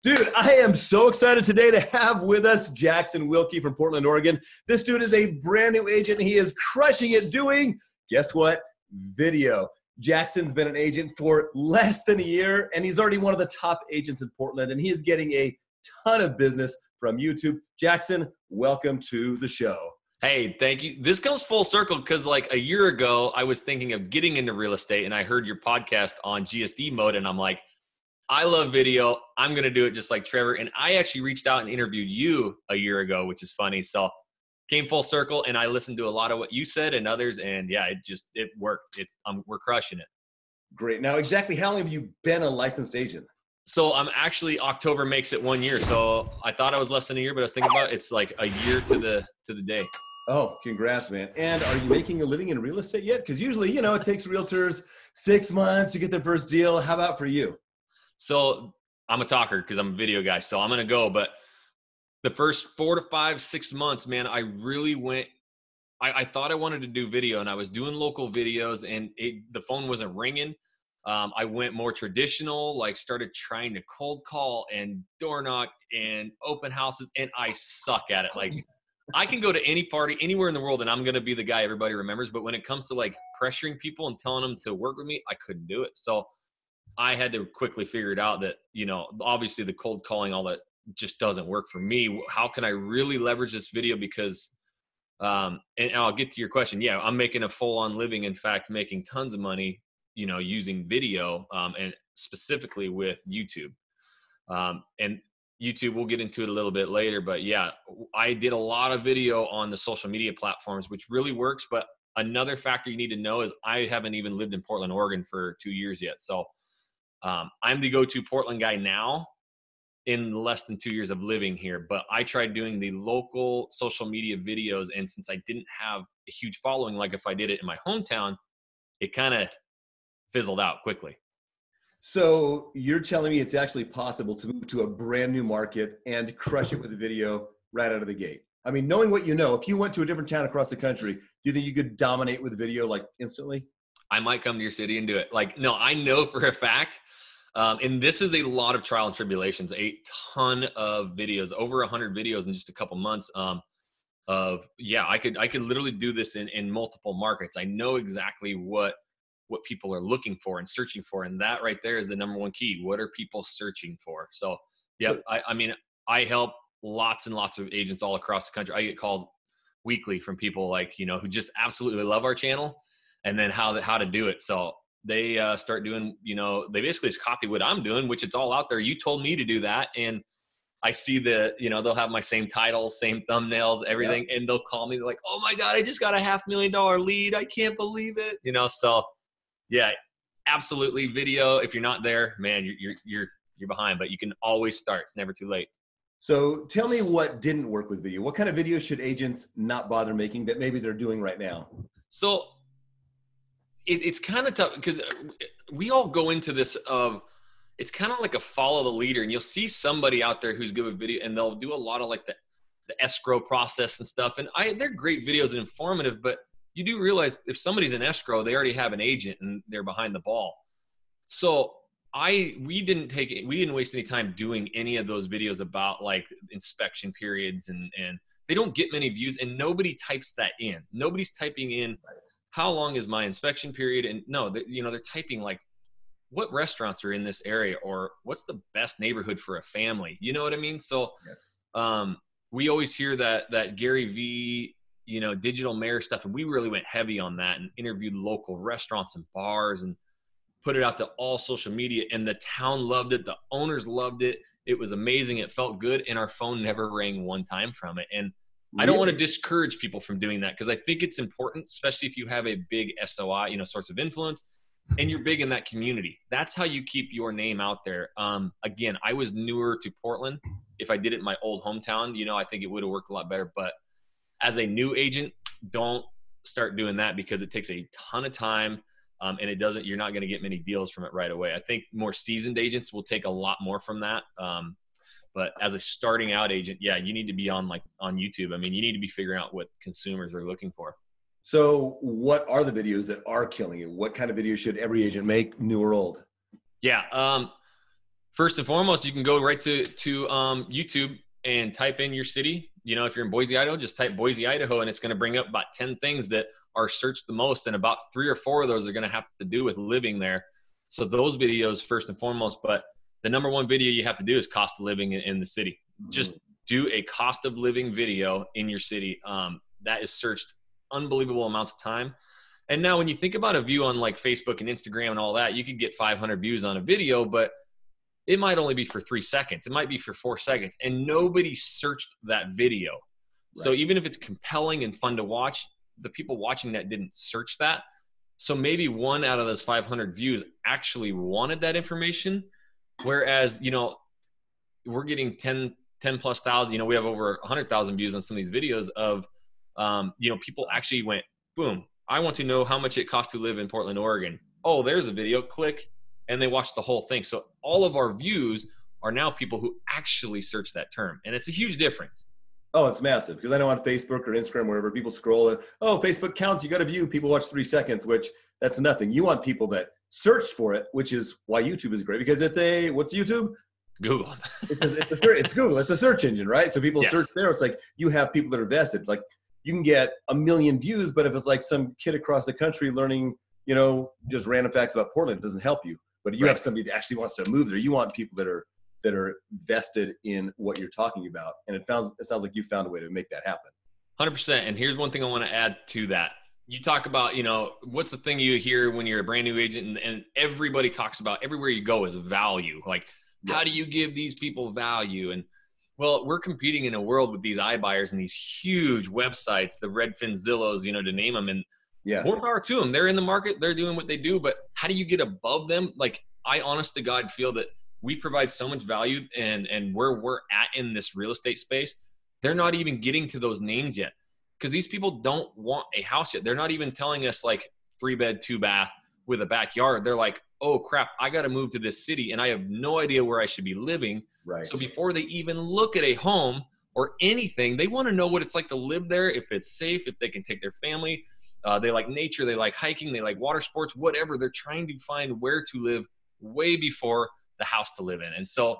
Dude, I am so excited today to have with us Jackson Wilkey from Portland, Oregon. This dude is a brand new agent. He is crushing it doing, guess what? Video. Jackson's been an agent for less than a year, and he's already one of the top agents in Portland, and he is getting a ton of business from YouTube. Jackson, welcome to the show. Hey, thank you. This comes full circle because like a year ago, I was thinking of getting into real estate, and I heard your podcast on GSD mode, and I'm like, I love video. I'm going to do it just like Trevor. And I actually reached out and interviewed you a year ago, which is funny. So came full circle, and I listened to a lot of what you said and others. And yeah, it worked. We're crushing it. Great. Now, exactly how long have you been a licensed agent? So I'm actually, October makes it 1 year. So I thought I was less than a year, but I was thinking about it. It's like a year to the day. Oh, congrats, man. And are you making a living in real estate yet? Because usually, it takes realtors 6 months to get their first deal. How about for you? So I'm a talker because I'm a video guy. So I'm going to go. But the first 4 to 5, 6 months, man, I really went, I thought I wanted to do video, and I was doing local videos, and the phone wasn't ringing. I went more traditional, like started trying to cold call and door knock and open houses, and I suck at it. Like I can go to any party anywhere in the world, and I'm going to be the guy everybody remembers. But when it comes to like pressuring people and telling them to work with me, I couldn't do it. So I had to quickly figure it out that, obviously the cold calling, all that just doesn't work for me. How can I really leverage this video? Because, and I'll get to your question. Yeah, I'm making a full-on living. In fact, making tons of money, using video, and specifically with YouTube. And YouTube, we'll get into it a little bit later, but yeah, I did a lot of video on the social media platforms, which really works. But another factor you need to know is I haven't even lived in Portland, Oregon for 2 years yet. So I'm the go-to Portland guy now in less than 2 years of living here, but I tried doing the local social media videos. And since I didn't have a huge following, like if I did it in my hometown, it kind of fizzled out quickly. So you're telling me it's actually possible to move to a brand new market and crush it with a video right out of the gate? I mean, knowing what you know, if you went to a different town across the country, do you think you could dominate with video like instantly? I might come to your city and do it. Like, no, I know for a fact. And this is a lot of trial and tribulations, a ton of videos, over 100 videos in just a couple months. I could literally do this in multiple markets. I know exactly what people are looking for and searching for. And that right there is the number one key. What are people searching for? So yeah, I help lots and lots of agents all across the country. I get calls weekly from people like, who just absolutely love our channel and then how to do it. So they start doing, they basically just copy what I'm doing, which it's all out there. You told me to do that. And I see they'll have my same titles, same thumbnails, everything. Yeah. And they'll call me like, oh my God, I just got a $500,000 lead. I can't believe it. So yeah, absolutely. Video. If you're not there, man, you're behind, but you can always start. It's never too late. So tell me what didn't work with video. What kind of videos should agents not bother making that maybe they're doing right now? So it's kind of tough because we all go into this of, it's kind of like a follow the leader, and you'll see somebody out there who's good with video, and they'll do a lot of like the escrow process and stuff. And they're great videos and informative, but you do realize if somebody's in escrow, they already have an agent and they're behind the ball. So we didn't waste any time doing any of those videos about like inspection periods, and they don't get many views, and nobody types that in. Nobody's typing in how long is my inspection period, and no, they're typing like what restaurants are in this area, or what's the best neighborhood for a family. You know what I mean? So yes. We always hear that Gary V, digital mayor stuff. And we really went heavy on that and interviewed local restaurants and bars and put it out to all social media, and the town loved it. The owners loved it. It was amazing. It felt good. And our phone never rang one time from it. And really? I don't want to discourage people from doing that, because I think it's important, especially if you have a big SOI, source of influence, and you're big in that community. That's how you keep your name out there. Again, I was newer to Portland. If I did it in my old hometown, I think it would have worked a lot better. But as a new agent, don't start doing that, because it takes a ton of time, and you're not going to get many deals from it right away. I think more seasoned agents will take a lot more from that. But as a starting out agent, yeah, you need to be on YouTube. I mean, you need to be figuring out what consumers are looking for. So what are the videos that are killing you? What kind of videos should every agent make, new or old? Yeah. First and foremost, you can go right to YouTube and type in your city. You know, if you're in Boise, Idaho, just type Boise, Idaho, and it's going to bring up about 10 things that are searched the most. And about 3 or 4 of those are going to have to do with living there. So those videos first and foremost, but the number one video you have to do is cost of living in the city. Just do a cost of living video in your city. That is searched unbelievable amounts of time. And now when you think about a view on like Facebook and Instagram and all that, you could get 500 views on a video, but it might only be for 3 seconds. It might be for 4 seconds, and nobody searched that video. Right. So even if it's compelling and fun to watch, the people watching that didn't search that. So maybe 1 out of those 500 views actually wanted that information. Whereas, you know, we're getting 10 plus thousand, you know, we have over 100,000 views on some of these videos of, you know, people actually went, boom, I want to know how much it costs to live in Portland, Oregon. Oh, there's a video, click. And they watch the whole thing. So all of our views are now people who actually search that term. And it's a huge difference. Oh, it's massive. Because I know on Facebook or Instagram, wherever people scroll and, oh, Facebook counts, you got a view. People watch 3 seconds, which that's nothing. You want people that searched for it, which is why YouTube is great. Because it's what's YouTube? Google. It's Google. It's a search engine, right? So people search there. It's like you have people that are vested. Like you can get 1 million views, but if it's like some kid across the country learning, you know, just random facts about Portland, it doesn't help you. But you have somebody that actually wants to move there. You want people that are vested in what you're talking about. And it sounds like you found a way to make that happen. 100%. And here's one thing I want to add to that. You talk about, you know, what's the thing you hear when you're a brand new agent, and everybody talks about everywhere you go is value. Like, how do you give these people value? And well, we're competing in a world with these iBuyers and these huge websites, the Redfin, Zillows, you know, to name them. And more power to them. They're in the market. They're doing what they do. But how do you get above them? Like, I honest to God feel that we provide so much value, and where we're at in this real estate space, they're not even getting to those names yet. Because these people don't want a house yet. They're not even telling us like 3-bed, 2-bath with a backyard. They're like, oh crap, I got to move to this city and I have no idea where I should be living. Right. So before they even look at a home or anything, they want to know what it's like to live there, if it's safe, if they can take their family. They like nature, they like hiking, they like water sports, whatever. They're trying to find where to live way before the house to live in. And so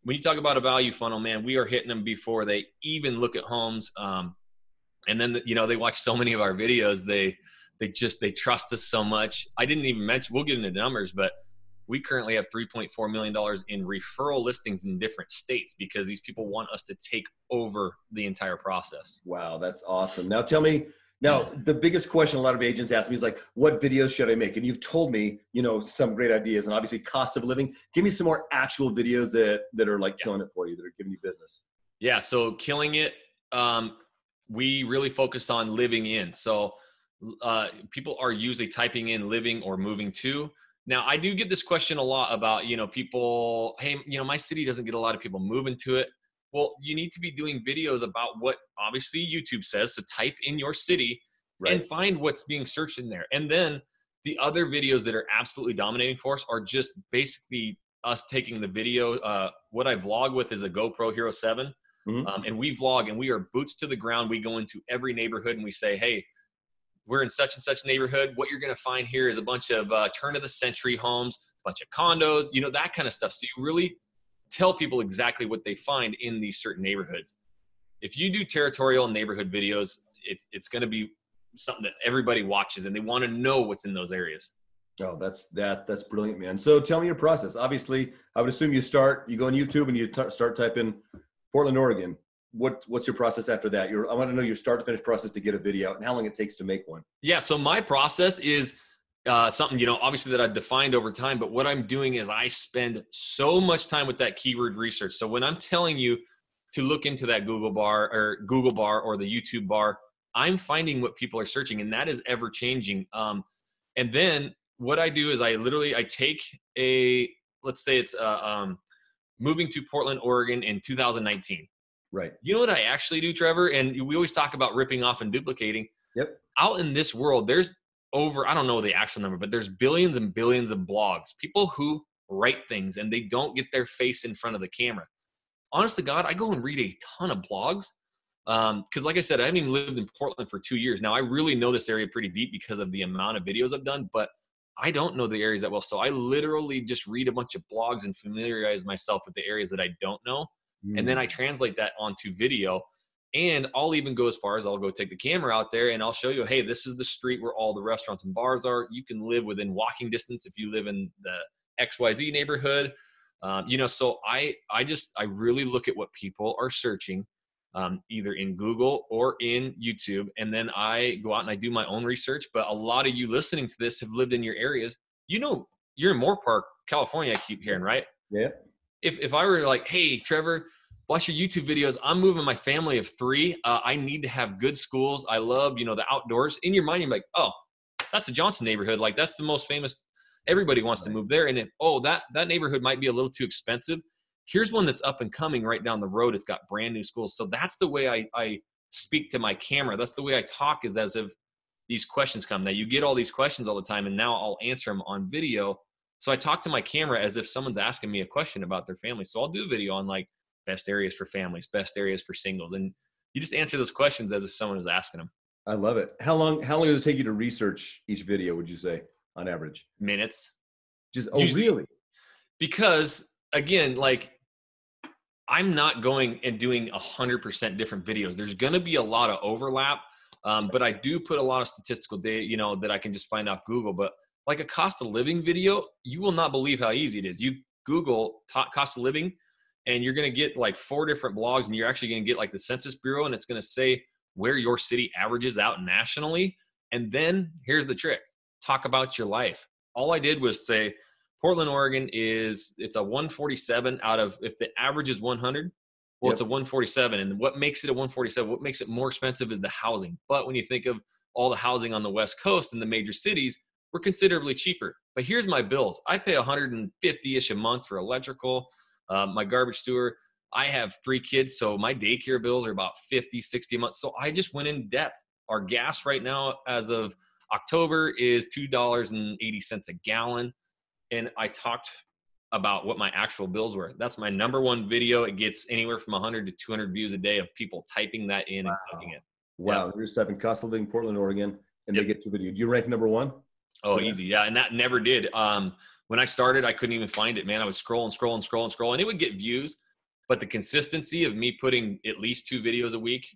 when you talk about a value funnel, man, we are hitting them before they even look at homes. And then, you know, they watch so many of our videos. They trust us so much. I didn't even mention, we'll get into numbers, but we currently have $3.4 million in referral listings in different states because these people want us to take over the entire process. Wow, that's awesome. Now tell me, the biggest question a lot of agents ask me is like, what videos should I make? And you've told me, you know, some great ideas and obviously cost of living. Give me some more actual videos that are like killing it for you, that are giving you business. Yeah, so killing it, we really focus on living in. So people are usually typing in living or moving to. Now, I do get this question a lot about, you know, people, hey, you know, my city doesn't get a lot of people moving to it. Well, you need to be doing videos about what obviously YouTube says. So type in your city and find what's being searched in there. And then the other videos that are absolutely dominating for us are just basically us taking the video. What I vlog with is a GoPro Hero 7. And we vlog and we are boots to the ground. We go into every neighborhood and we say, hey, we're in such and such neighborhood. What you're going to find here is a bunch of turn of the century homes, a bunch of condos, you know, that kind of stuff. So you really tell people exactly what they find in these certain neighborhoods. If you do territorial neighborhood videos, it's going to be something that everybody watches and they want to know what's in those areas. Oh, that's brilliant, man. So tell me your process. Obviously, I would assume you go on YouTube and you start typing Portland, Oregon. What's your process after that? I want to know your start to finish process to get a video out and how long it takes to make one. Yeah. So my process is something, you know, obviously that I've defined over time, but what I'm doing is I spend so much time with that keyword research. So when I'm telling you to look into that Google bar or the YouTube bar, I'm finding what people are searching, and that is ever changing. And then what I do is I take let's say it's moving to Portland, Oregon in 2019. Right. You know what I actually do, Trevor? And we always talk about ripping off and duplicating. Yep. Out in this world, there's I don't know the actual number, but there's billions and billions of blogs, people who write things and they don't get their face in front of the camera. Honest to God, I go and read a ton of blogs. Because like I said, I haven't even lived in Portland for 2 years. Now, I really know this area pretty deep because of the amount of videos I've done, but I don't know the areas that well. So I literally just read a bunch of blogs and familiarize myself with the areas that I don't know. And then I translate that onto video. And I'll even go as far as I'll go take the camera out there and I'll show you, hey, this is the street where all the restaurants and bars are. You can live within walking distance if you live in the XYZ neighborhood. You know, so I really look at what people are searching, either in Google or in YouTube. And then I go out and I do my own research. But a lot of you listening to this have lived in your areas. You know, you're in Moore Park, California, I keep hearing, right? Yeah. If I were like, hey, Trevor, watch your YouTube videos. I'm moving my family of 3. I need to have good schools. I love, you know, the outdoors. In your mind, you're like, oh, that's the Johnson neighborhood. Like, that's the most famous. Everybody wants to move there. And if, oh, that neighborhood might be a little too expensive. Here's one that's up and coming right down the road. It's got brand new schools. So that's the way I speak to my camera. That's the way I talk, is as if these questions come. Now, you get all these questions all the time, and now I'll answer them on video. So I talk to my camera as if someone's asking me a question about their family. So I'll do a video on like best areas for families, best areas for singles. And you just answer those questions as if someone was asking them. I love it. How long does it take you to research each video, would you say, on average? Minutes. Just, oh, usually, really? Because again, like, I'm not going and doing 100% different videos. There's going to be a lot of overlap, but I do put a lot of statistical data, you know, that I can just find off Google. But like a cost of living video, you will not believe how easy it is. You Google cost of living, and you're going to get like 4 different blogs, and you're actually going to get like the Census Bureau, and it's going to say where your city averages out nationally. And then here's the trick. Talk about your life. All I did was say, Portland, Oregon it's a 147 out of, if the average is 100, well, It's a 147. And what makes it a 147, what makes it more expensive is the housing. But when you think of all the housing on the West Coast and the major cities, we're considerably cheaper. But here's my bills. I pay $150-ish a month for electrical, my garbage sewer. I have 3 kids, so my daycare bills are about $50, $60 a month. So I just went in depth. Our gas right now, as of October, is $2.80 a gallon. And I talked about what my actual bills were. That's my #1 video. It gets anywhere from 100 to 200 views a day of people typing that in and clicking it. Wow. You're just typing cost of living Portland, Oregon, and they get to video. Do you rank #1? Oh, easy. Yeah. And that never did. When I started, I couldn't even find it, man. I would scroll, and it would get views. But the consistency of me putting at least 2 videos a week,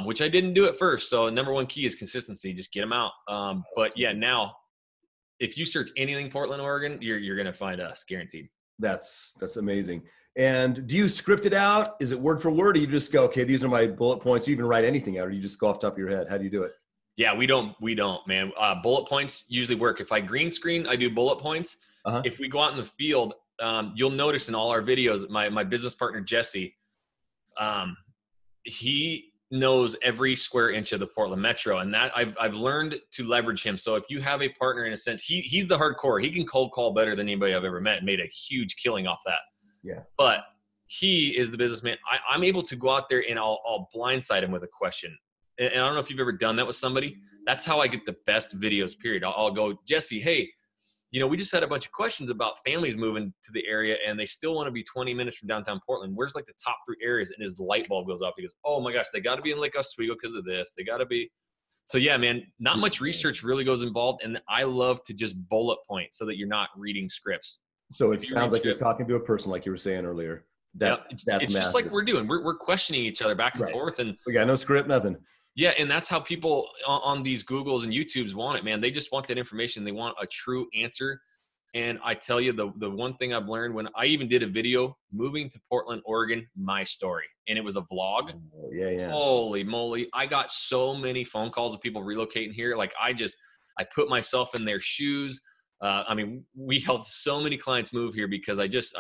which I didn't do at first. So #1 key is consistency. Just get them out. But yeah, now, if you search anything Portland, Oregon, you're going to find us, guaranteed. That's amazing. And do you script it out? Is it word for word? Or you just go, okay, these are my bullet points. You even write anything out, or you just go off the top of your head? How do you do it? Yeah, we don't, man. Bullet points usually work. If I green screen, I do bullet points. If we go out in the field, you'll notice in all our videos, my business partner, Jesse, he knows every square inch of the Portland Metro, and that I've learned to leverage him. So if you have a partner, in a sense, he's the hardcore. He can cold call better than anybody I've ever met, and made a huge killing off that. Yeah. But he is the businessman. I'm able to go out there and I'll blindside him with a question. And I don't know if you've ever done that with somebody. That's how I get the best videos, period. I'll go, Jesse, hey, you know, we just had a bunch of questions about families moving to the area, and they still want to be 20 minutes from downtown Portland. Where's like the top 3 areas? And his light bulb goes off. He goes, oh my gosh, they got to be in Lake Oswego because of this. They got to be. So yeah, man, not much research really goes involved. And I love to just bullet point so that you're not reading scripts. So it sounds like you're talking to a person, like you were saying earlier. That's it's massive. Just like we're doing. We're questioning each other back and forth. And we got no script, nothing. Yeah, and that's how people on these Googles and YouTubes want it, man. They just want that information. They want a true answer. And I tell you, the one thing I've learned, when I even did a video, moving to Portland, Oregon, my story, and it was a vlog. Oh, yeah. Holy moly. I got so many phone calls of people relocating here. Like I put myself in their shoes. I mean, we helped so many clients move here because I just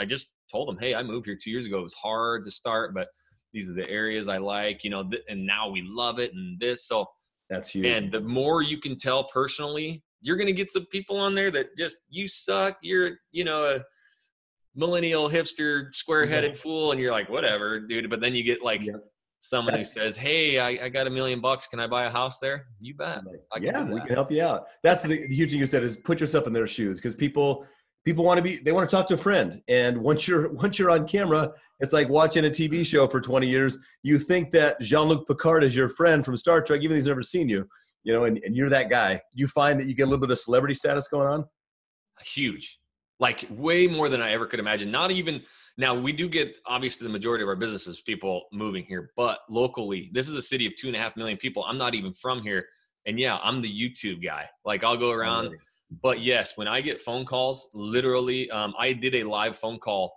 told them, hey, I moved here 2 years ago. It was hard to start, but these are the areas I like, you know, and now we love it and this. So that's huge. And the more you can tell personally, you're going to get some people on there that just, you suck. You're, you know, a millennial hipster, square-headed fool. And you're like, whatever, dude. But then you get like someone who says, hey, I got $1 million. Can I buy a house there? You bet. We can help you out. That's the huge thing you said, is put yourself in their shoes. Because people want to talk to a friend. And once you're on camera, it's like watching a TV show for 20 years. You think that Jean-Luc Picard is your friend from Star Trek, even though he's never seen you. you know, and you're that guy. You find that you get a little bit of celebrity status going on? Huge. Like way more than I ever could imagine. Not even now, we do get obviously the majority of our businesses, people moving here, but locally, this is a city of 2.5 million people. I'm not even from here. And yeah, I'm the YouTube guy. Like I'll go around, but yes, when I get phone calls, literally, I did a live phone call.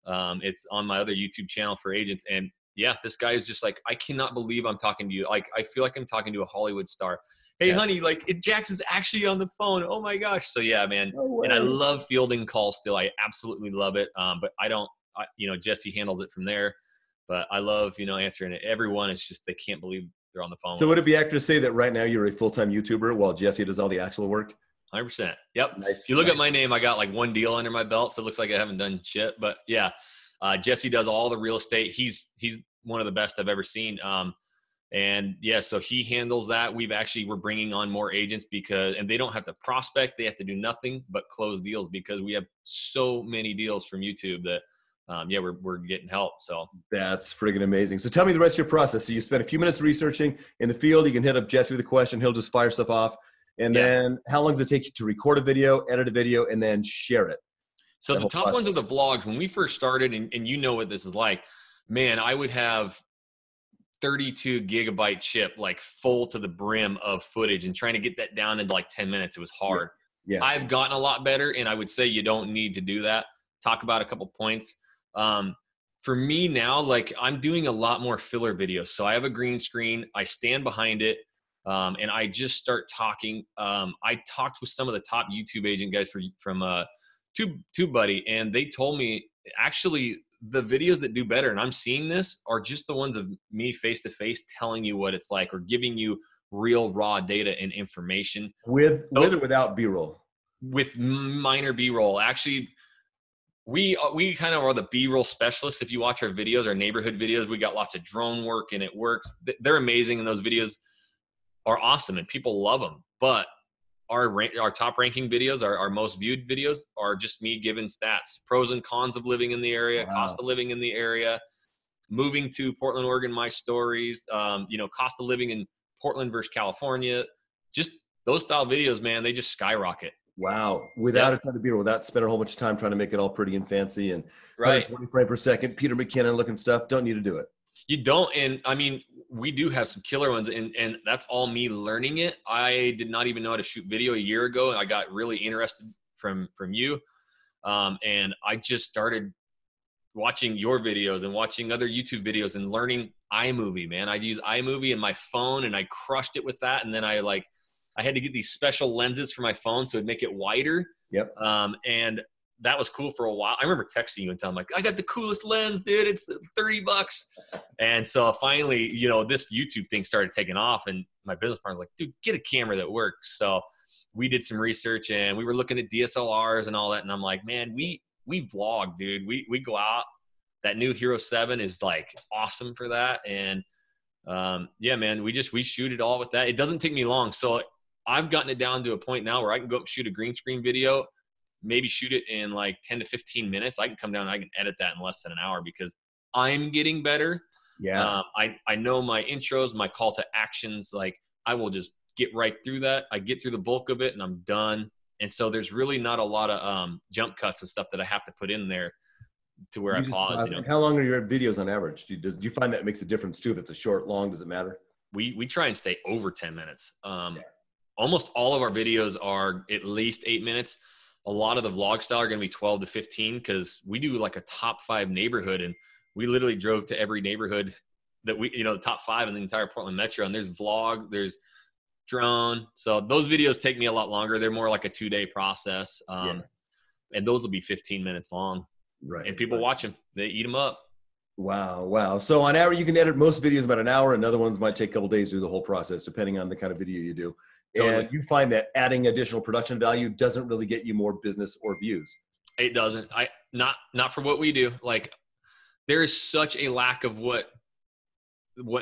It's on my other YouTube channel for agents. And yeah, this guy is just like, I cannot believe I'm talking to you. Like, I feel like I'm talking to a Hollywood star. Hey, honey, like Jackson's actually on the phone. Oh my gosh. So yeah, man. No and I love fielding calls still. I absolutely love it. But you know, Jesse handles it from there, but I love, you know, answering it. Everyone is just, they can't believe they're on the phone. So would it be accurate to say that right now you're a full-time YouTuber while Jesse does all the actual work? 100%. Yep. Nice. If you look at my name, I got like one deal under my belt. So it looks like I haven't done shit, but yeah. Jesse does all the real estate. He's one of the best I've ever seen. And yeah, so he handles that. We're bringing on more agents and they don't have to prospect. They have to do nothing but close deals because we have so many deals from YouTube that, yeah, we're getting help. So that's friggin' amazing. So tell me the rest of your process. So you spend a few minutes researching in the field. You can hit up Jesse with a question. He'll just fire stuff off. And then how long does it take you to record a video, edit a video, and then share it? So the top ones are the vlogs. When we first started, and you know what this is like, man, I would have 32 gigabyte chip, like full to the brim of footage, and trying to get that down into like 10 minutes. It was hard. Yeah. I've gotten a lot better, and I would say you don't need to do that. Talk about a couple points. For me now, like I'm doing a lot more filler videos. So I have a green screen, I stand behind it, and I just start talking. I talked with some of the top YouTube agent guys from TubeBuddy, and they told me actually the videos that do better, and I'm seeing this, are just the ones of me face to face telling you what it's like, or giving you real raw data and information. With or without B-roll? With minor B-roll. Actually, we kind of are the B-roll specialists. If you watch our videos, our neighborhood videos, we got lots of drone work, and it works. They're amazing, and those videos are awesome, and people love them. But our top ranking videos, our most viewed videos, are just me giving stats, pros and cons of living in the area, cost of living in the area, moving to Portland, Oregon, my stories, you know, cost of living in Portland versus California. Just those style videos, man, they just skyrocket. Wow. Without a ton of B-roll, without spending a whole bunch of time trying to make it all pretty and fancy and 120 frames per second, Peter McKinnon looking stuff. Don't need to do it. You don't. And I mean, we do have some killer ones, and that's all me learning it. I did not even know how to shoot video a year ago, and I got really interested from you. And I just started watching your videos and watching other YouTube videos and learning iMovie, man. I'd use iMovie in my phone, and I crushed it with that. And then I had to get these special lenses for my phone so it'd make it wider. Yep. And that was cool for a while. I remember texting you and telling like, I got the coolest lens, dude. It's $30. And so finally, you know, this YouTube thing started taking off, and my business partner's like, dude, get a camera that works. So we did some research, and we were looking at DSLRs and all that. And I'm like, man, we vlog, dude. We go out. That new Hero 7 is like awesome for that. And yeah, man, we shoot it all with that. It doesn't take me long. So I've gotten it down to a point now where I can go up and shoot a green screen video, maybe shoot it in like 10 to 15 minutes. I can come down and I can edit that in less than an hour because I'm getting better. Yeah. I know my intros, my call to actions. Like I will just get right through that. I get through the bulk of it and I'm done. And so there's really not a lot of jump cuts and stuff that I have to put in there to where I pause. You know, how long are your videos on average? Do you find that makes a difference too? If it's a short, long, does it matter? We try and stay over 10 minutes. Almost all of our videos are at least 8 minutes. A lot of the vlog style are going to be 12 to 15 because we do like a top 5 neighborhood, and we literally drove to every neighborhood that we, you know, the top 5 in the entire Portland metro. And there's vlog, there's drone. So those videos take me a lot longer. They're more like a 2-day process. And those will be 15 minutes long. Right. And people watch them. They eat them up. Wow. Wow. So on average, you can edit most videos about an hour, and other ones might take a couple days to do the whole process, depending on the kind of video you do. Totally. And you find that adding additional production value doesn't really get you more business or views. It doesn't. Not for what we do. Like there is such a lack of what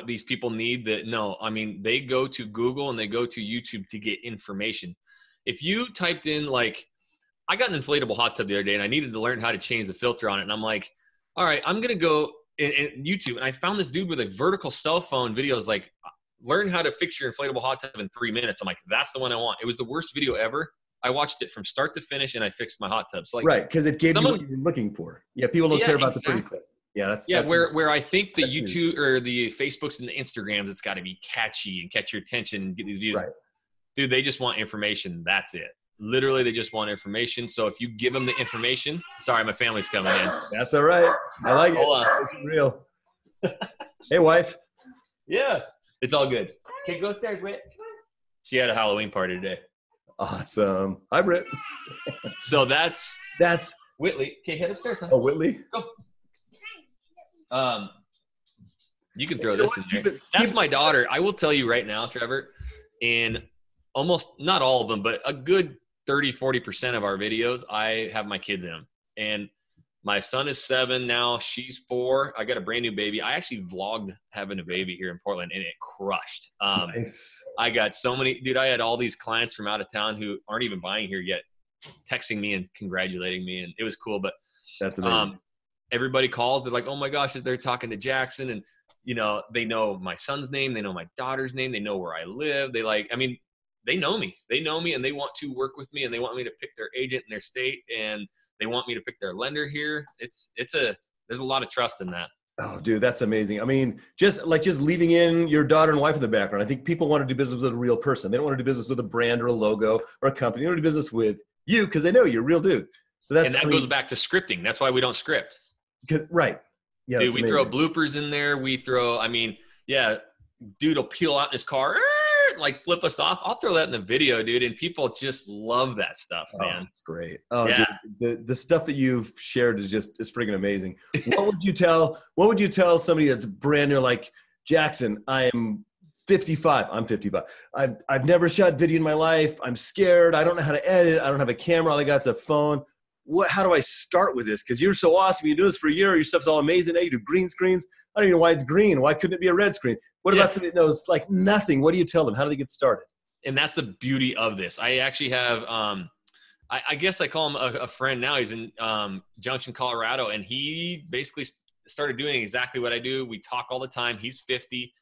these people need that no, I mean, they go to Google and they go to YouTube to get information. If you typed in like, I got an inflatable hot tub the other day and I needed to learn how to change the filter on it. And I'm like, all right, I'm going to go in YouTube. And I found this dude with a vertical cell phone videos. Like learn how to fix your inflatable hot tub in 3 minutes. I'm like, that's the one I want. It was the worst video ever. I watched it from start to finish and I fixed my hot tub. So like, right. Cause it gave you what you were looking for. Yeah. People don't care about the pretty stuff. Yeah. That's where I think the YouTube or the Facebooks and the Instagrams, it's got to be catchy and catch your attention and get these views. Right. Dude, they just want information. That's it. Literally, they just want information. So if you give them the information, sorry, my family's coming in. That's all right. I like it. Hold on. It's real. Hey, wife. Yeah. It's all good. Okay, go upstairs, Whit. She had a Halloween party today. Awesome. Hi, Britt. So that's Whitley. Okay, head upstairs, son. Oh, Whitley. Go. You can throw this in there. That's my daughter. I will tell you right now, Trevor, and almost not all of them, but a good 30-40% of our videos, I have my kids in them. And my son is 7 now. She's 4. I got a brand new baby. I actually vlogged having a baby here in Portland, and it crushed. Nice. I got so many, dude. I had all these clients from out of town who aren't even buying here yet, texting me and congratulating me, and it was cool. But that's amazing. Everybody calls. They're like, "Oh my gosh!" They're talking to Jackson, and they know my son's name, they know my daughter's name, they know where I live. They know me. They know me, and they want to work with me, and they want me to pick their agent in their state, and they want me to pick their lender here. There's a lot of trust in that. Oh, dude, that's amazing. I mean, just leaving in your daughter and wife in the background. I think people want to do business with a real person. They don't want to do business with a brand or a logo or a company. They want to do business with you because they know you're a real dude. So that goes back to scripting. That's why we don't script. Right. Yeah. Dude, we throw bloopers in there. Dude will peel out in his car, like flip us off. I'll throw that in the video, dude. And people just love that stuff, man. It's great. Oh, yeah. Dude, the stuff that you've shared is freaking amazing. What would you tell somebody that's brand new, like, Jackson, I am 55. I'm 55. I've never shot video in my life. I'm scared. I don't know how to edit. I don't have a camera. All I got is a phone. How do I start with this? Because you're so awesome. You do this for a year. Your stuff's all amazing. Now you do green screens. I don't even know why it's green. Why couldn't it be a red screen? What about somebody that knows like nothing? What do you tell them? How do they get started? And that's the beauty of this. I actually have, I guess I call him a friend now. He's in Junction, Colorado, and he basically started doing exactly what I do. We talk all the time. He's 50.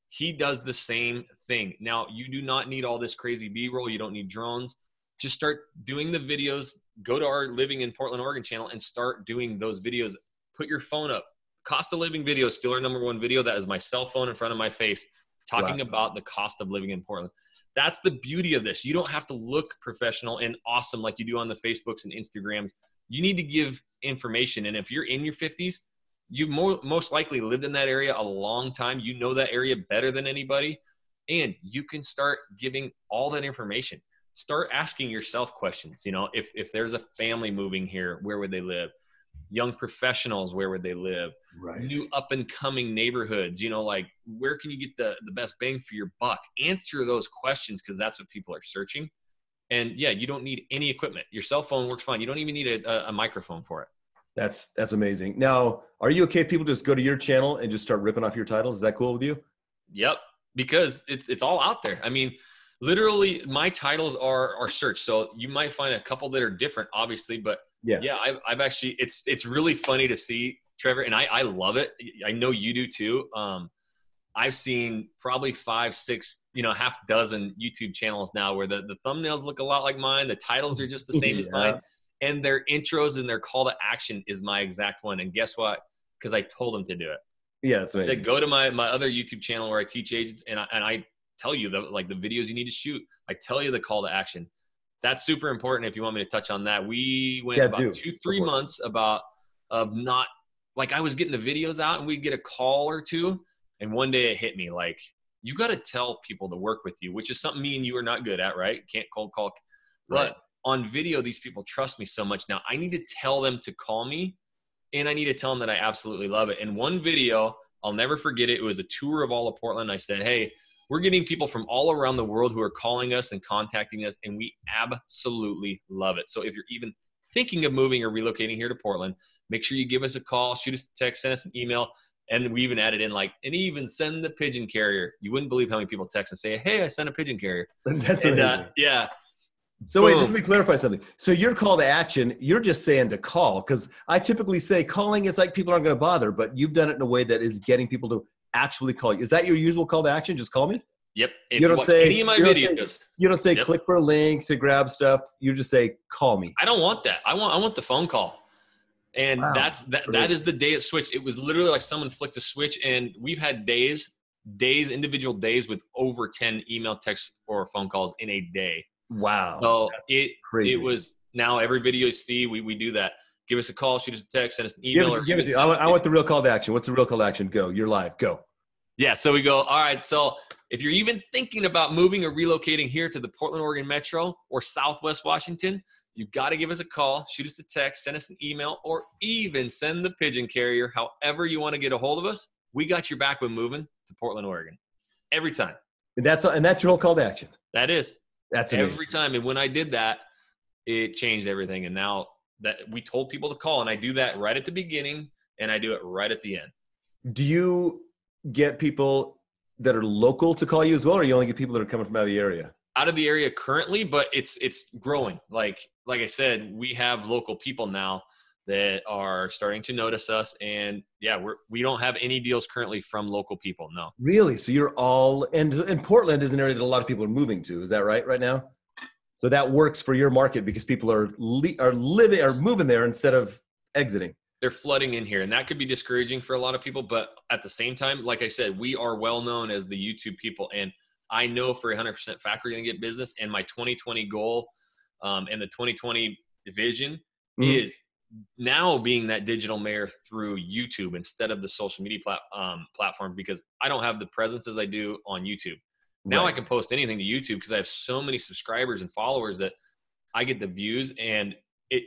He does the same thing. Now, you do not need all this crazy B-roll. You don't need drones. Just start doing the videos. Go to our Living in Portland, Oregon channel and start doing those videos. Put your phone up. Cost of living video is still our #1 video. That is my cell phone in front of my face talking about the cost of living in Portland. That's the beauty of this. You don't have to look professional and awesome like you do on the Facebooks and Instagrams. You need to give information. And if you're in your 50s, you most likely lived in that area a long time. You know that area better than anybody. And you can start giving all that information. Start asking yourself questions. If there's a family moving here, where would they live? Young professionals, where would they live? Right. New up and coming neighborhoods, like where can you get the best bang for your buck? Answer those questions because that's what people are searching. And yeah, you don't need any equipment. Your cell phone works fine. You don't even need a microphone for it. That's amazing. Now, are you okay if people just go to your channel and just start ripping off your titles? Is that cool with you? Yep. Because it's all out there. I mean, literally my titles are searched. So you might find a couple that are different, obviously, but yeah, I've actually, it's really funny to see, Trevor, and I love it. I know you do too. I've seen probably 5, 6, half dozen YouTube channels now where the thumbnails look a lot like mine. The titles are just the same as mine. And their intros and their call to action is my exact one. And guess what? Because I told them to do it. Yeah, that's amazing. I said, go to my other YouTube channel where I teach agents, and I tell you the videos you need to shoot. I tell you the call to action. That's super important if you want me to touch on that. We went about 2-3 months of not, like, I was getting the videos out and we'd get a call or two. And one day it hit me, like, you got to tell people to work with you, which is something me and you are not good at, right? Can't cold call. But on video, these people trust me so much. Now I need to tell them to call me, and I need to tell them that I absolutely love it. And one video, I'll never forget it. It was a tour of all of Portland. I said, hey, we're getting people from all around the world who are calling us and contacting us, and we absolutely love it. So if you're even thinking of moving or relocating here to Portland, make sure you give us a call, shoot us a text, send us an email. And we even added in and even send the pigeon carrier. You wouldn't believe how many people text and say, hey, I sent a pigeon carrier. That's amazing. Yeah. So wait, just let me clarify something. So your call to action, you're just saying to call, because I typically say calling is like people aren't going to bother, but you've done it in a way that is getting people to actually call you? Is that your usual call to action? Just call me? Yep. If You don't say any of my videos. You don't say Yep. click for a link to grab stuff. You just say call me. I don't want that. I want the phone call. And Wow. that is the day it switched. It was literally like someone flicked a switch, and we've had individual days with over 10 email, texts, or phone calls in a day. Wow. So That's crazy. it was now every video you see, we do that. Give us a call, shoot us a text, send us an email. I want the real call to action. What's the real call to action? Go. You're live. Go. Yeah. So we go, all right. So if you're even thinking about moving or relocating here to the Portland, Oregon Metro or Southwest Washington, you got to give us a call, shoot us a text, send us an email, or even send the pigeon carrier. However you want to get a hold of us, we got your back when moving to Portland, Oregon. Every time. And that's your whole call to action. That is. That's amazing. Every time. And when I did that, it changed everything. And now that we told people to call, and I do that right at the beginning and I do it right at the end. Do you get people that are local to call you as well, or you only get people that are coming from out of the area? Out of the area currently, but it's growing. Like I said, we have local people now that are starting to notice us, and yeah, we don't have any deals currently from local people. No. Really? So you're all, and Portland is an area that a lot of people are moving to. Is that right now? So that works for your market because people are moving there instead of exiting. They're flooding in here, and that could be discouraging for a lot of people. But at the same time, like I said, we are well known as the YouTube people, and I know for 100% fact we're going to get business. And my 2020 goal and the 2020 vision is now being that digital mayor through YouTube instead of the social media platform, because I don't have the presence as I do on YouTube. Now I can post anything to YouTube because I have so many subscribers and followers that I get the views, and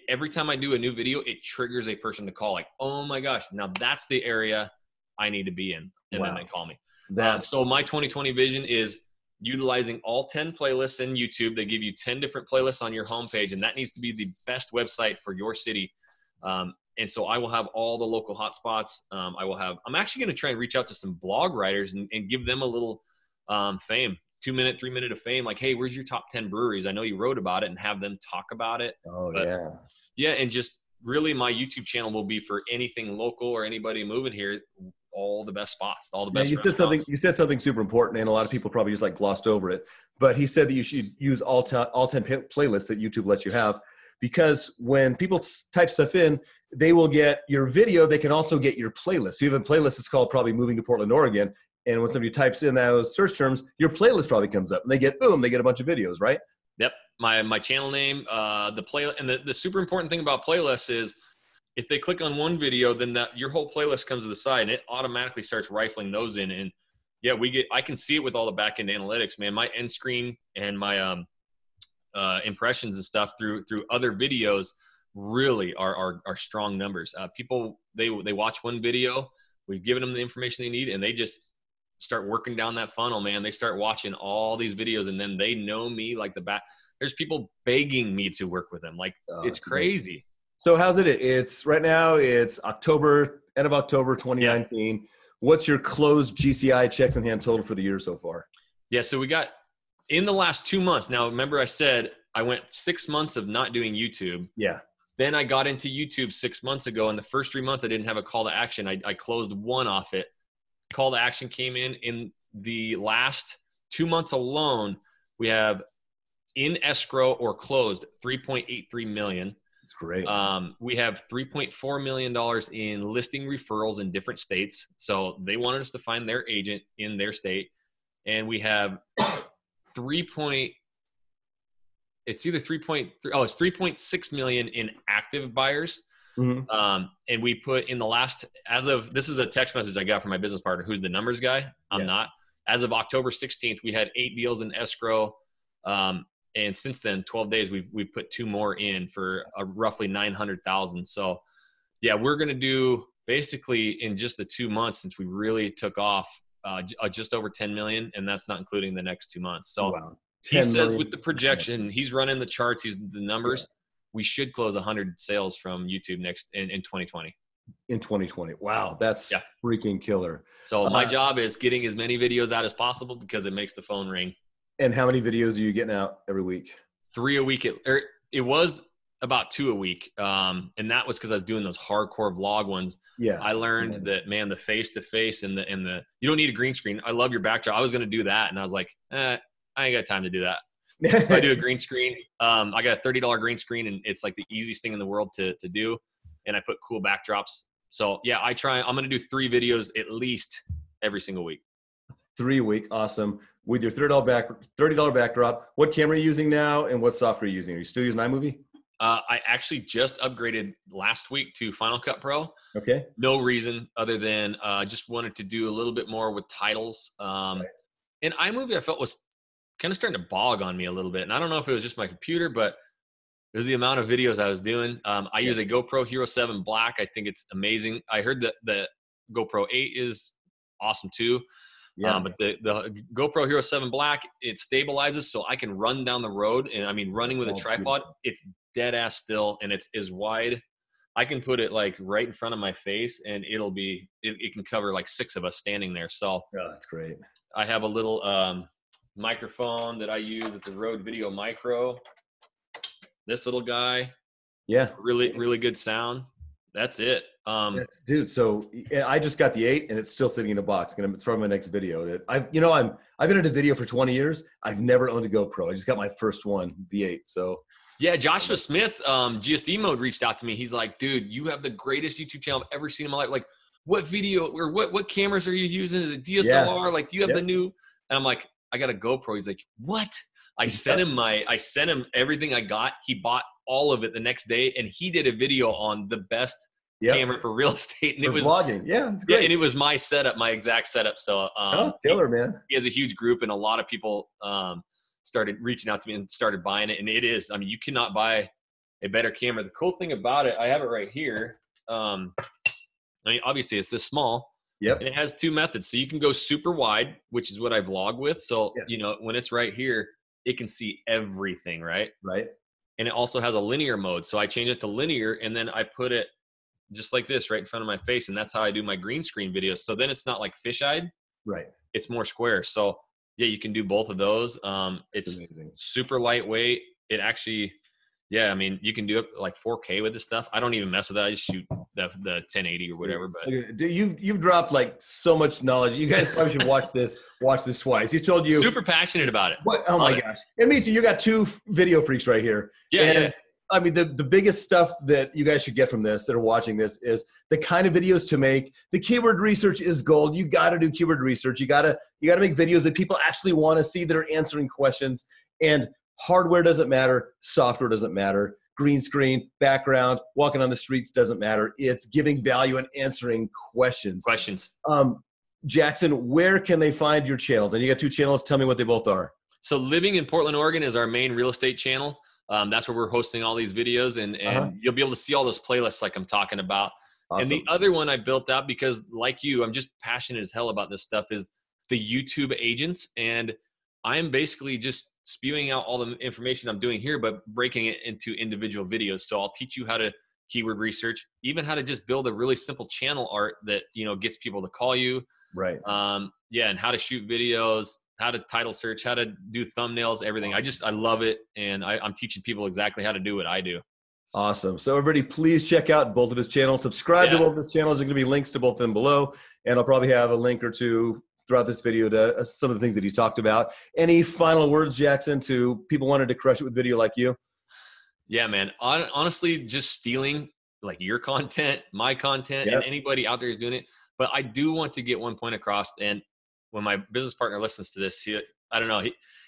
every time I do a new video, it triggers a person to call, like, oh my gosh, now that's the area I need to be in. And then they call me. So my 2020 vision is utilizing all 10 playlists in YouTube. They give you 10 different playlists on your homepage, and that needs to be the best website for your city. And so I will have all the local hotspots. I'm actually going to try and reach out to some blog writers and give them a little fame, 2 minute, 3 minute of fame. Like, hey, where's your top 10 breweries? I know you wrote about it, and have them talk about it. Yeah. And just really my YouTube channel will be for anything local or anybody moving here, all the best spots, all the best. You said something super important, and a lot of people probably just like glossed over it, but he said that you should use all 10 playlists that YouTube lets you have, because when people type stuff in, they will get your video. They can also get your playlist. So you have a playlist that's called probably Moving to Portland, Oregon. And when somebody types in those search terms, your playlist probably comes up, and they get a bunch of videos, right? Yep. My channel name, the play, and the super important thing about playlists is if they click on one video, then your whole playlist comes to the side, and it automatically starts rifling those in. And yeah, I can see it with all the back end analytics, man. My end screen and my impressions and stuff through other videos really are strong numbers. People, they watch one video, we've given them the information they need, and they just start working down that funnel, man. They start watching all these videos, and then they know me like the back. There's people begging me to work with them. Like, it's crazy. Amazing. So how's it? It's right now, it's end of October 2019. Yeah. What's your closed GCI checks in hand total for the year so far? Yeah. So we got in the last 2 months. Now, remember I said I went 6 months of not doing YouTube. Yeah. Then I got into YouTube 6 months ago. And the first 3 months I didn't have a call to action. I closed one off it. Call to action came in the last 2 months alone. We have in escrow or closed 3.83 million. That's great. We have $3.4 million in listing referrals in different states. So they wanted us to find their agent in their state. And we have it's either 3.6 million in active buyers. Mm-hmm. And we put in the last, this is a text message I got from my business partner, who's the numbers guy. I'm not. As of October 16th, we had 8 deals in escrow. And since then, 12 days, we've put 2 more in for roughly 900,000. So yeah, we're going to do basically in just the 2 months since we really took off, just over 10 million. And that's not including the next 2 months. So he says with the projection, he's running the charts, he's the numbers. Yeah. We should close 100 sales from YouTube in 2020. In 2020. Wow. That's freaking killer. So my job is getting as many videos out as possible because it makes the phone ring. And how many videos are you getting out every week? 3 a week. It was about 2 a week. And that was because I was doing those hardcore vlog ones. Yeah. I learned that, man, the face-to-face and the you don't need a green screen. I love your backdrop. I was going to do that. And I was like, I ain't got time to do that. So I do a green screen. I got a $30 green screen, and it's like the easiest thing in the world to do. And I put cool backdrops. So yeah, I'm going to do 3 videos at least every single week. 3 a week. Awesome. With your $30 backdrop, what camera are you using now, and what software are you using? Are you still using iMovie? I actually just upgraded last week to Final Cut Pro. Okay. No reason other than just wanted to do a little bit more with titles. And iMovie I felt was kind of starting to bog on me a little bit. And I don't know if it was just my computer, but it was the amount of videos I was doing. I use a GoPro Hero 7 Black. I think it's amazing. I heard that the GoPro 8 is awesome too. Yeah. But the GoPro Hero 7 Black, it stabilizes so I can run down the road. And I mean, running with a tripod, it's dead ass still, and it's as wide. I can put it like right in front of my face, and it can cover like 6 of us standing there. So that's great. I have a little microphone that I use. It's a Rode Video Micro. This little guy. Yeah. Really, really good sound. That's it. Dude, so I just got the 8, and it's still sitting in a box. I'm gonna throw my next video. I've been into video for 20 years. I've never owned a GoPro. I just got my first one, the 8. So yeah, Joshua Smith, GSD Mode, reached out to me. He's like, dude, you have the greatest YouTube channel I've ever seen in my life. Like, what video or what cameras are you using? Is it DSLR? Yeah. Like, do you have the new? And I'm like, I got a GoPro. He's like, what? I sent him everything I got. He bought all of it the next day, and he did a video on the best camera for real estate. And it was vlogging. Yeah, it's great. Yeah, and it was my setup, my exact setup. So killer, man. He has a huge group, and a lot of people started reaching out to me and started buying it. And it is, I mean, you cannot buy a better camera. The cool thing about it, I have it right here. I mean, obviously it's this small. Yep. And it has 2 methods. So you can go super wide, which is what I vlog with. So, when it's right here, it can see everything, right? Right. And it also has a linear mode. So I change it to linear, and then I put it just like this right in front of my face. And that's how I do my green screen videos. So then it's not like fisheye. Right. It's more square. So yeah, you can do both of those. It's amazing. Super lightweight. It actually, I mean, you can do it like 4K with this stuff. I don't even mess with that. I just shoot the 1080 or whatever. But dude, you've dropped like so much knowledge. You guys probably should watch this twice. He's told you. Super passionate about it. What? Oh my gosh. And me too. You got 2 video freaks right here. Yeah. I mean, the biggest stuff that you guys should get from this, that are watching this, is the kind of videos to make. The keyword research is gold. You got to do keyword research. You got to make videos that people actually want to see, that are answering questions. And hardware doesn't matter. Software doesn't matter. Green screen, background, walking on the streets doesn't matter. It's giving value and answering questions. Jackson, where can they find your channels? And you got 2 channels. Tell me what they both are. So Living in Portland, Oregon is our main real estate channel. That's where we're hosting all these videos, and you'll be able to see all those playlists like I'm talking about. Awesome. And the other one I built out because, like you, I'm just passionate as hell about this stuff, is the YouTube agents. And I'm basically just spewing out all the information I'm doing here, but breaking it into individual videos. So I'll teach you how to keyword research, even how to just build a really simple channel art that, gets people to call you. Right. And how to shoot videos, how to title search, how to do thumbnails, everything. Awesome. I love it. And I'm teaching people exactly how to do what I do. Awesome. So everybody, please check out both of his channels. Subscribe to both of his channels. There's going to be links to both of them below. And I'll probably have a link or 2 throughout this video to some of the things that he talked about. Any final words, Jackson, to people wanting to crush it with video like you? Yeah, man. Honestly, just stealing like your content, my content, and anybody out there is doing it. But I do want to get one point across. And when my business partner listens to this, I don't know.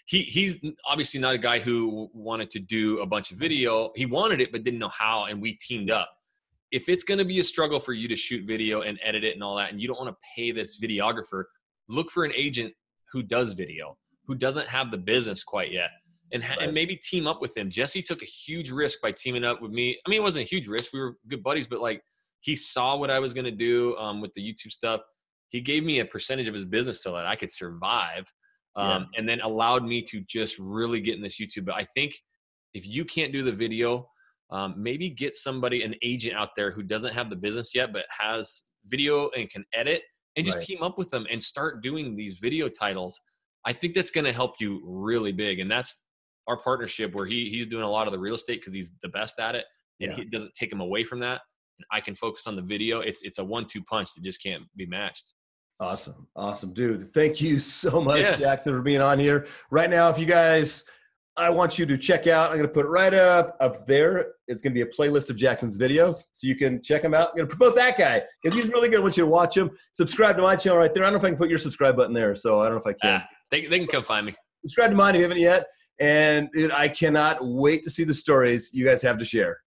He's obviously not a guy who wanted to do a bunch of video. He wanted it, but didn't know how. And we teamed up. If it's going to be a struggle for you to shoot video and edit it and all that, and you don't want to pay this videographer, look for an agent who does video, who doesn't have the business quite yet, and maybe team up with him. Jesse took a huge risk by teaming up with me. I mean, it wasn't a huge risk. We were good buddies, but like, he saw what I was going to do with the YouTube stuff. He gave me a percentage of his business so that I could survive, and then allowed me to just really get in this YouTube. But I think if you can't do the video, maybe get somebody, an agent out there who doesn't have the business yet, but has video and can edit, and just team up with them and start doing these video titles. I think that's going to help you really big. And that's our partnership where he's doing a lot of the real estate because he's the best at it, and it doesn't take him away from that. And I can focus on the video. It's a 1-2 punch that just can't be matched. Awesome. Awesome, dude. Thank you so much, Jackson, for being on here. Right now, if you guys, I want you to check out, I'm going to put it right up there. It's going to be a playlist of Jackson's videos, so you can check them out. I'm going to promote that guy because he's really good. I want you to watch him. Subscribe to my channel right there. I don't know if I can put your subscribe button there, so I don't know if I can. They can come find me. Subscribe to mine if you haven't yet. And dude, I cannot wait to see the stories you guys have to share.